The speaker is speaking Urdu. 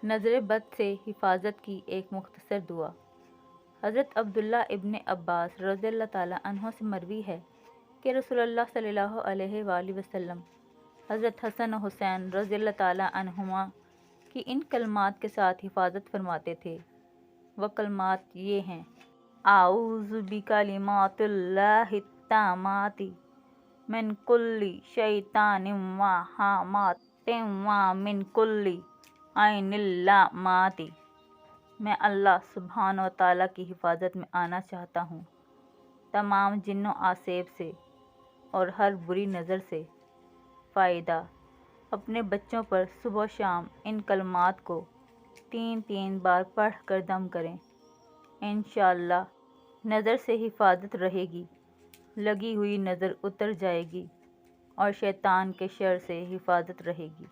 نظر بد سے حفاظت کی ایک مختصر دعا۔ حضرت عبداللہ ابن عباس رضی اللہ تعالیٰ عنہ سے مروی ہے کہ رسول اللہ صلی اللہ علیہ وآلہ وسلم حضرت حسن و حسین رضی اللہ تعالیٰ عنہما کی ان کلمات کے ساتھ حفاظت فرماتے تھے۔ وہ کلمات یہ ہیں: اعوذ بکلمات اللہ التامات من کل شیطان و ہامۃ و من کل عین لامۃ۔ میں اللہ سبحانہ و تعالیٰ کی حفاظت میں آنا چاہتا ہوں تمام جن و آسیب سے اور ہر بری نظر سے۔ فائدہ: اپنے بچوں پر صبح و شام ان کلمات کو 3 بار پڑھ کر دم کریں۔ انشاءاللہ نظر سے حفاظت رہے گی، لگی ہوئی نظر اتر جائے گی اور شیطان کے شر سے حفاظت رہے گی۔